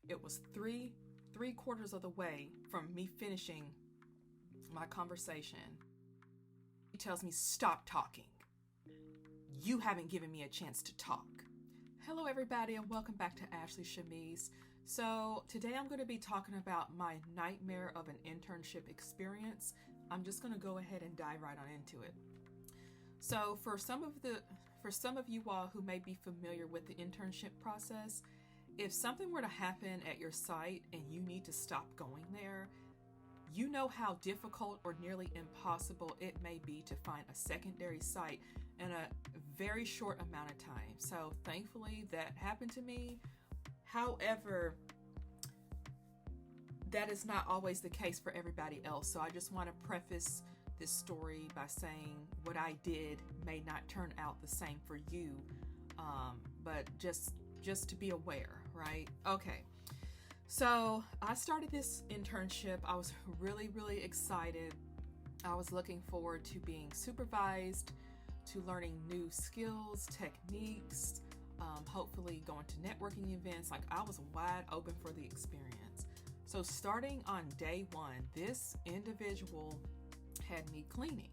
It was three quarters of the way from me finishing my conversation. He tells me, "Stop talking. You haven't given me a chance to talk." Hello everybody, and welcome back to Ashley Shamise. So today I'm going to be talking about my nightmare of an internship experience. I'm just going to go ahead and dive right on into it. So for some of you all who may be familiar with the internship process, if something were to happen at your site and you need to stop going there, you know how difficult or nearly impossible it may be to find a secondary site in a very short amount of time. So thankfully that happened to me. However, that is not always the case for everybody else. So I just want to preface this story by saying what I did may not turn out the same for you, but just to be aware, right? Okay. So I started this internship. I was really excited. I was looking forward to being supervised, to learning new skills, techniques, hopefully going to networking events. Like, I was wide open for the experience. So starting on day one, this individual had me cleaning.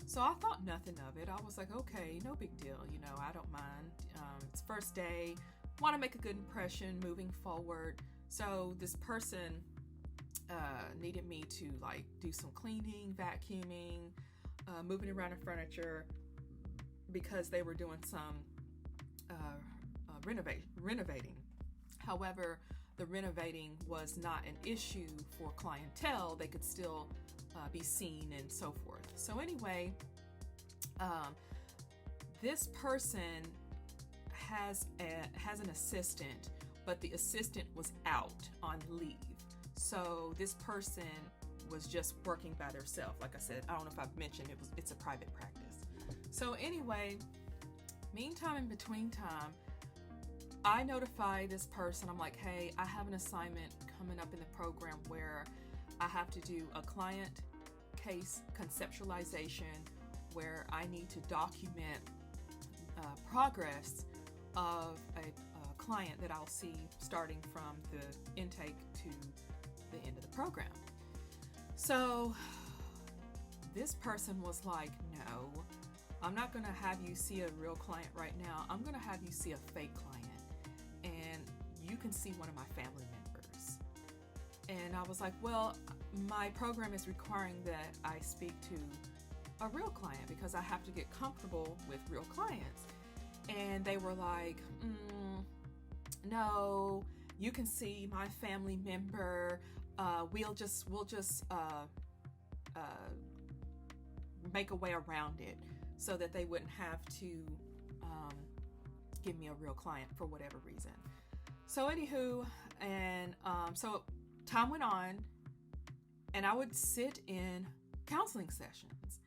So I thought nothing of it. I was like, okay, no big deal. I don't mind. It's first day, want to make a good impression moving forward. So this person needed me to do some cleaning, vacuuming, moving around the furniture, because they were doing some renovating. However, the renovating was not an issue for clientele. They could still be seen and so forth. So anyway, this person has an assistant, but the assistant was out on leave. So this person was just working by themselves. Like I said, I don't know if I've mentioned it's a private practice. So anyway, meantime, in between time, I notify this person. I'm like, hey, I have an assignment coming up in the program where I have to do a client case conceptualization where I need to document progress of a client that I'll see starting from the intake to the end of the program. So this person was like, no, I'm not going to have you see a real client right now. I'm going to have you see a fake client, and you can see one of my family members. And I was like, well, my program is requiring that I speak to a real client because I have to get comfortable with real clients. And they were like, no, you can see my family member. We'll just make a way around it so that they wouldn't have to give me a real client for whatever reason. So anywho, and so time went on, and I would sit in counseling sessions.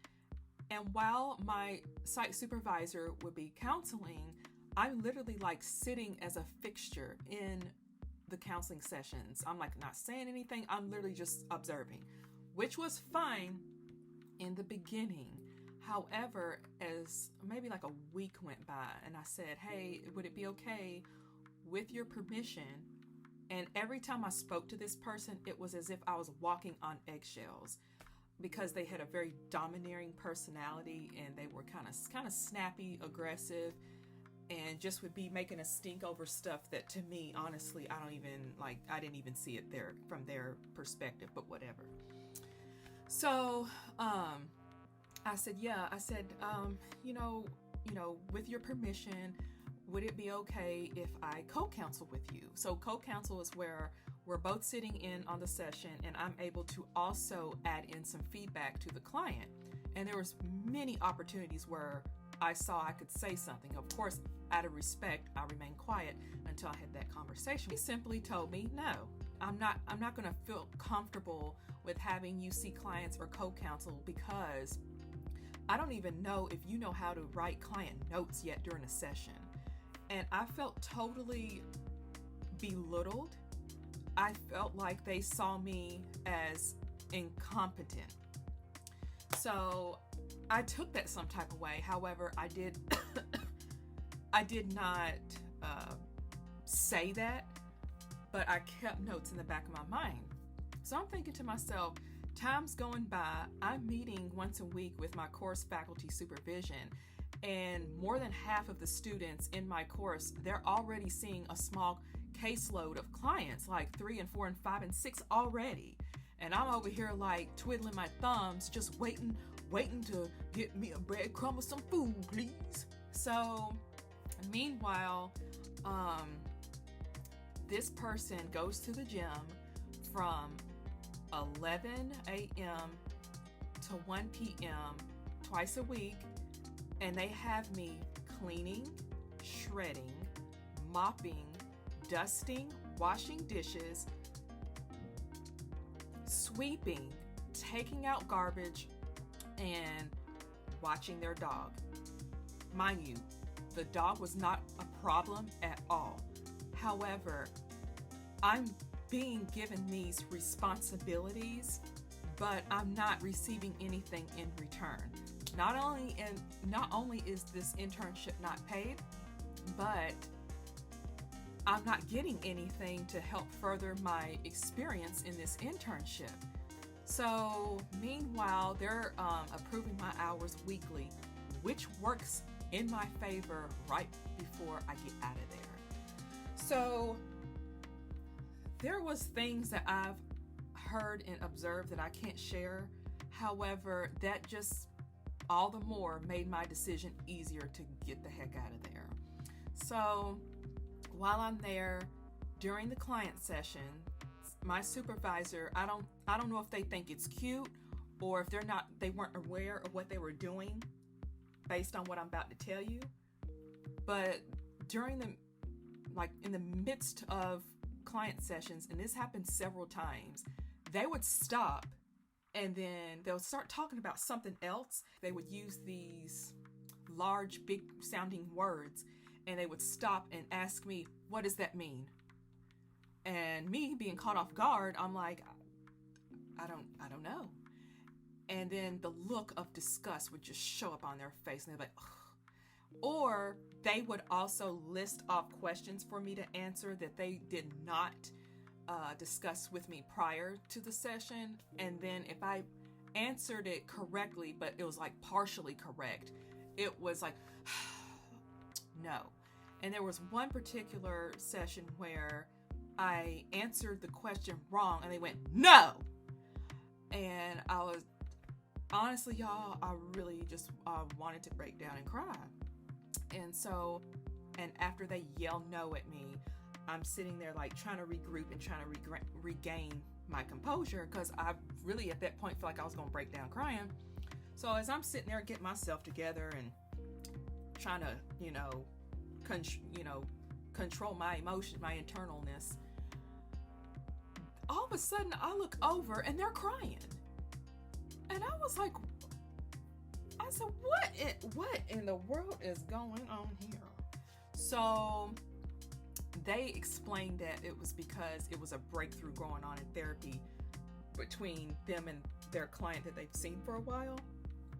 And while my site supervisor would be counseling, I'm literally sitting as a fixture in the counseling sessions. I'm not saying anything. I'm literally just observing, which was fine in the beginning. However, as maybe a week went by, and I said, hey, would it be okay with your permission? And every time I spoke to this person, it was as if I was walking on eggshells, because they had a very domineering personality, and they were kind of snappy, aggressive, and just would be making a stink over stuff that, to me, honestly, I didn't even see it there from their perspective, but whatever. So I said, with your permission, would it be okay if I co-counsel with you? So co-counsel is where we're both sitting in on the session, and I'm able to also add in some feedback to the client. And there was many opportunities where I saw I could say something. Of course, out of respect, I remained quiet until I had that conversation. He simply told me, no, I'm not going to feel comfortable with having you see clients or co-counsel, because I don't even know if you know how to write client notes yet during a session. And I felt totally belittled. I felt like they saw me as incompetent. So I took that some type of way. However, I did I did not say that, but I kept notes in the back of my mind. So I'm thinking to myself, time's going by, I'm meeting once a week with my course faculty supervision, and more than half of the students in my course, they're already seeing a small caseload of clients, like 3 and 4 and 5 and 6 already. And I'm over here like twiddling my thumbs, just waiting to get me a breadcrumb with some food, please. So meanwhile, this person goes to the gym from 11 a.m. to 1 p.m. twice a week, and they have me cleaning, shredding, mopping, dusting, washing dishes, sweeping, taking out garbage, and watching their dog. Mind you, the dog was not a problem at all. However, I'm being given these responsibilities, but I'm not receiving anything in return. Not only is this internship not paid, but I'm not getting anything to help further my experience in this internship. So meanwhile, they're approving my hours weekly, which works in my favor right before I get out of there. So there was things that I've heard and observed that I can't share. However, that just all the more made my decision easier to get the heck out of there. So while I'm there, during the client session, my supervisor, I don't know if they think it's cute or if they weren't aware of what they were doing based on what I'm about to tell you. But in the midst of client sessions, and this happened several times, they would stop and then they'll start talking about something else. They would use these large, big sounding words, and they would stop and ask me, what does that mean? And me being caught off guard, I'm like, I don't know. And then the look of disgust would just show up on their face, and they're like, ugh. Or they would also list off questions for me to answer that they did not discuss with me prior to the session. And then if I answered it correctly, but it was like partially correct, it was like, no. And there was one particular session where I answered the question wrong and they went, no. And I was, honestly, y'all, I really just wanted to break down and cry. And after they yell no at me, I'm sitting there like trying to regroup and trying to regain my composure, because I really at that point felt like I was going to break down crying. So as I'm sitting there getting myself together and trying to, control my emotion, my internalness, all of a sudden I look over and they're crying. And I was like, I said, what in the world is going on here? So they explained that it was because it was a breakthrough going on in therapy between them and their client that they've seen for a while.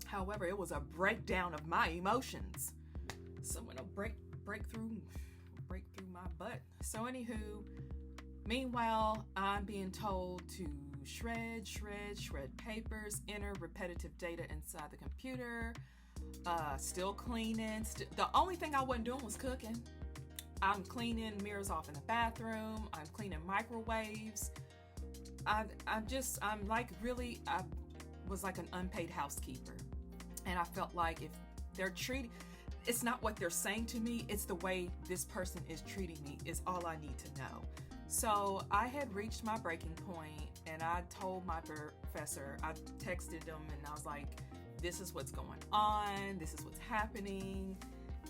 However, it was a breakdown of my emotions. Someone will break through my butt. So anywho, meanwhile, I'm being told to shred papers, enter repetitive data inside the computer, still cleaning. The only thing I wasn't doing was cooking. I'm cleaning mirrors off in the bathroom. I'm cleaning microwaves. I was like an unpaid housekeeper. And I felt like if they're treating, it's not what they're saying to me, it's the way this person is treating me is all I need to know. So I had reached my breaking point, and I told my professor, I texted him and I was like, this is what's going on, this is what's happening.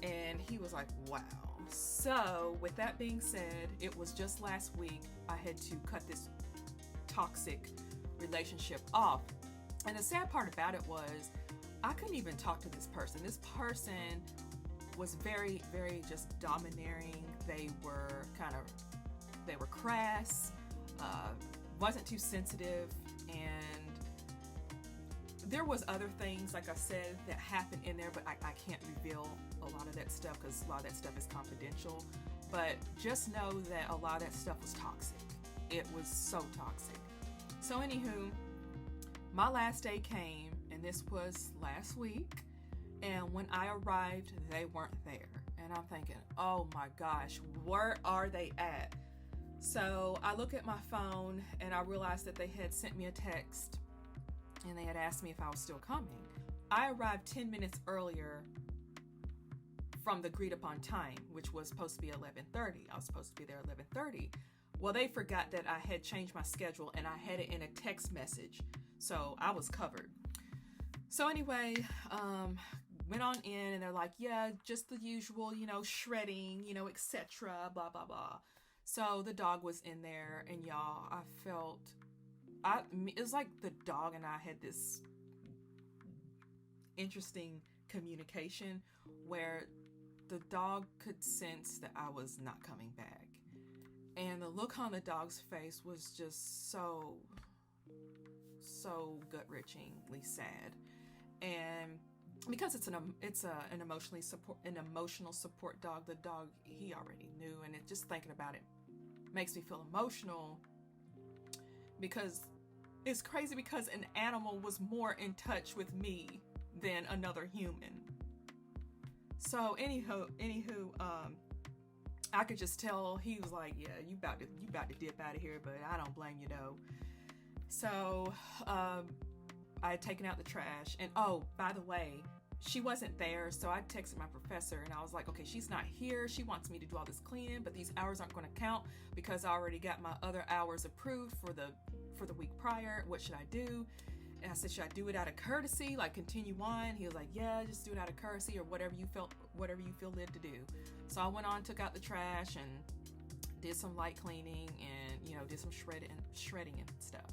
And he was like, wow. So with that being said, it was just last week I had to cut this toxic relationship off. And the sad part about it was I couldn't even talk to this person. This person was very, very just domineering. They were crass, wasn't too sensitive, and there was other things, like I said, that happened in there, but I can't reveal a lot of that stuff because a lot of that stuff is confidential. But just know that a lot of that stuff was toxic. It was so toxic. So anywho, my last day came, and this was last week. And when I arrived, they weren't there. And I'm thinking, oh my gosh, where are they at? So I look at my phone and I realized that they had sent me a text and they had asked me if I was still coming. I arrived 10 minutes earlier from the agreed upon time, which was supposed to be 11:30. I was supposed to be there 11:30. Well, they forgot that I had changed my schedule and I had it in a text message. So I was covered. So anyway, went on in and they're like, yeah, just the usual, shredding, etc., blah, blah, blah. So the dog was in there, and y'all, it was like the dog and I had this interesting communication where the dog could sense that I was not coming back. And the look on the dog's face was just so gut-wrenchingly sad. And because it's an emotional support dog, the dog, he already knew, and it, just thinking about it makes me feel emotional, because it's crazy, because an animal was more in touch with me than another human. So anywho, I could just tell he was like, yeah, you about to dip out of here, but I don't blame you though. So I had taken out the trash, and oh, by the way, she wasn't there, so I texted my professor and I was like, okay, she's not here. She wants me to do all this cleaning, but these hours aren't going to count because I already got my other hours approved for the week prior. What should I do? And I said, should I do it out of courtesy, like continue on? He was like, yeah, just do it out of courtesy, or whatever you feel led to do. So I went on, took out the trash, and did some light cleaning, and did some shredding and stuff.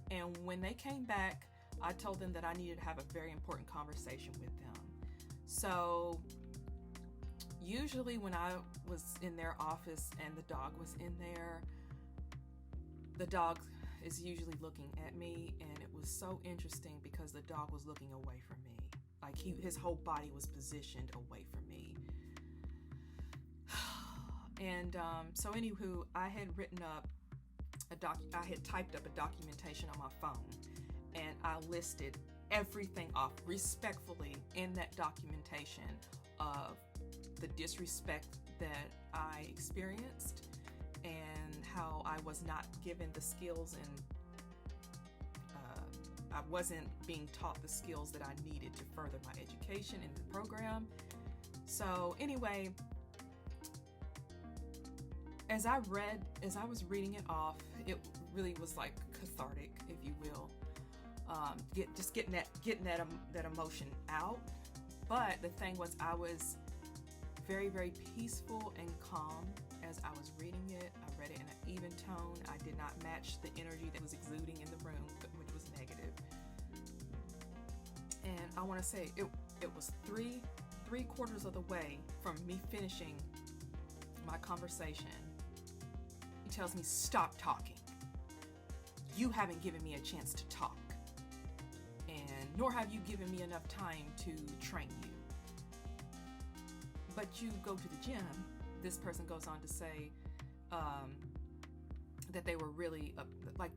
And when they came back, I told them that I needed to have a very important conversation with them. So usually when I was in their office and the dog was in there, the dog is usually looking at me, and it was so interesting because the dog was looking away from me. Like his whole body was positioned away from me. And so anywho, I had typed up a documentation on my phone, and I listed everything off respectfully in that documentation of the disrespect that I experienced and how I was not given the skills, and I wasn't being taught the skills that I needed to further my education in the program. So anyway, as I was reading it off, it really was like cathartic, if you will. Getting that emotion out. But the thing was, I was very, very peaceful and calm as I was reading it. I read it in an even tone. I did not match the energy that was exuding in the room, which was negative. And I want to say it was three quarters of the way from me finishing my conversation. He tells me, stop talking. You haven't given me a chance to talk. And nor have you given me enough time to train you. But you go to the gym. This person goes on to say that they were really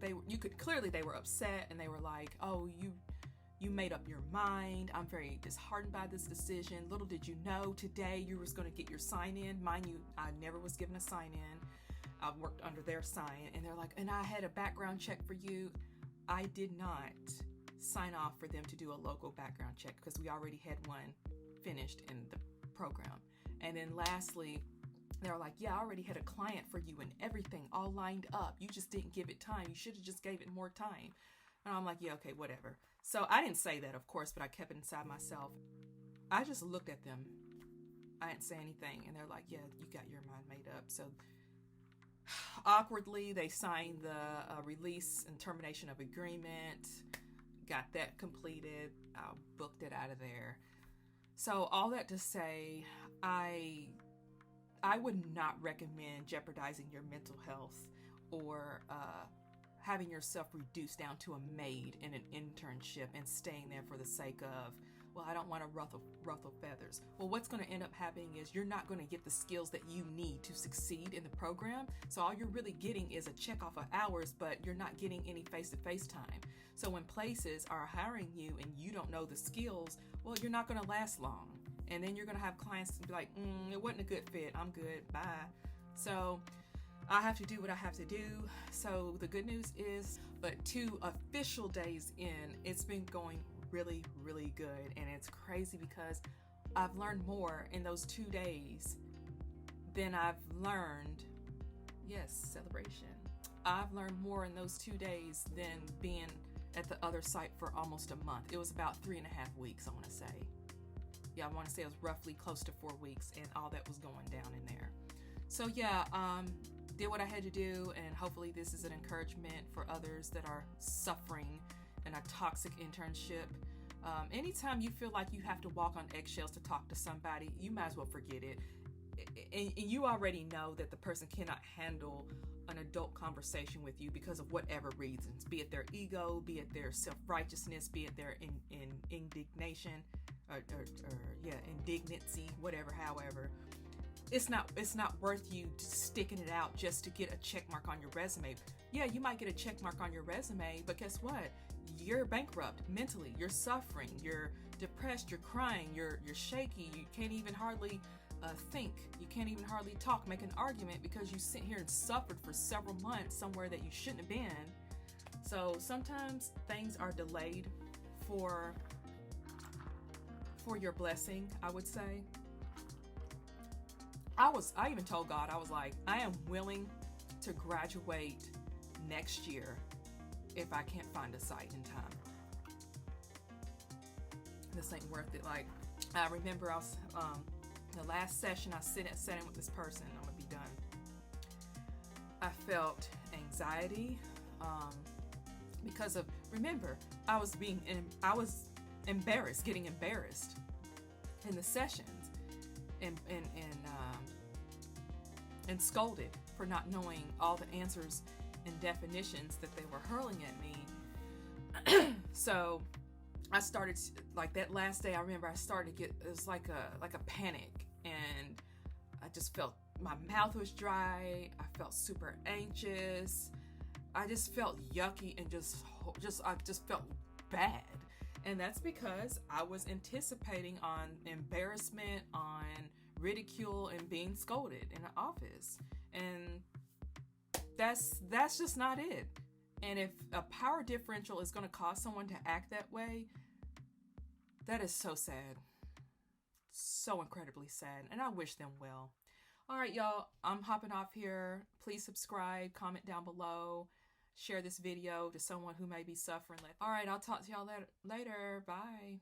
they were upset, and they were like, oh, you made up your mind. I'm very disheartened by this decision. Little did you know today you were going to get your sign in. Mind you, I never was given a sign in. I worked under their sign, and they're like, and I had a background check for you. I did not sign off for them to do a local background check because we already had one finished in the program. And then lastly, they were like, yeah, I already had a client for you and everything all lined up. You just didn't give it time. You should have just gave it more time. And I'm like, yeah, okay, whatever. So I didn't say that, of course, but I kept it inside myself. I just looked at them. I didn't say anything. And they're like, yeah, you got your mind made up. So awkwardly, they signed the release and termination of agreement. Got that completed. I booked it out of there. So all that to say, I would not recommend jeopardizing your mental health or having yourself reduced down to a maid in an internship and staying there for the sake of well, I don't want to ruffle feathers. Well, what's going to end up happening is you're not going to get the skills that you need to succeed in the program. So all you're really getting is a check off of hours, but you're not getting any face-to-face time. So when places are hiring you and you don't know the skills, well, you're not going to last long. And then you're going to have clients be like, it wasn't a good fit. I'm good. Bye. So I have to do what I have to do. So the good news is, but 2 official days in, it's been going really, really good. And it's crazy because I've learned more in those 2 days than I've learned. Yes, celebration. I've learned more in those 2 days than being at the other site for almost a month. It was about 3.5 weeks, I want to say. Yeah, I want to say it was roughly close to 4 weeks and all that was going down in there. So yeah, did what I had to do, and hopefully this is an encouragement for others that are suffering in a toxic internship. Anytime you feel like you have to walk on eggshells to talk to somebody, you might as well forget it. And you already know that the person cannot handle an adult conversation with you because of whatever reasons, be it their ego, be it their self-righteousness, be it their indignation, or indignancy, whatever, however. It's not worth you sticking it out just to get a check mark on your resume. Yeah, you might get a check mark on your resume, but guess what? You're bankrupt mentally. You're suffering. You're depressed. You're crying. You're shaky. You can't even hardly think. You can't even hardly talk, make an argument because you sit here and suffered for several months somewhere that you shouldn't have been. So sometimes things are delayed for your blessing, I would say. I even told God, I was like, I am willing to graduate next year if I can't find a site in time. This ain't worth it. Like, I remember I was, the last session I sat in with this person, I'm gonna be done. I felt anxiety because of, remember, I was embarrassed, getting embarrassed in the sessions and scolded for not knowing all the answers and definitions that they were hurling at me. So I started, like that last day, I remember I started to get, it was like a panic, and I just felt my mouth was dry. I felt super anxious. I just felt yucky and I just felt bad. And that's because I was anticipating on embarrassment, on ridicule, and being scolded in the office. And that's just not it. And if a power differential is going to cause someone to act that way, that is so sad. So incredibly sad. And I wish them well. All right, y'all, I'm hopping off here. Please subscribe, comment down below, share this video to someone who may be suffering. All right, I'll talk to y'all later. Bye.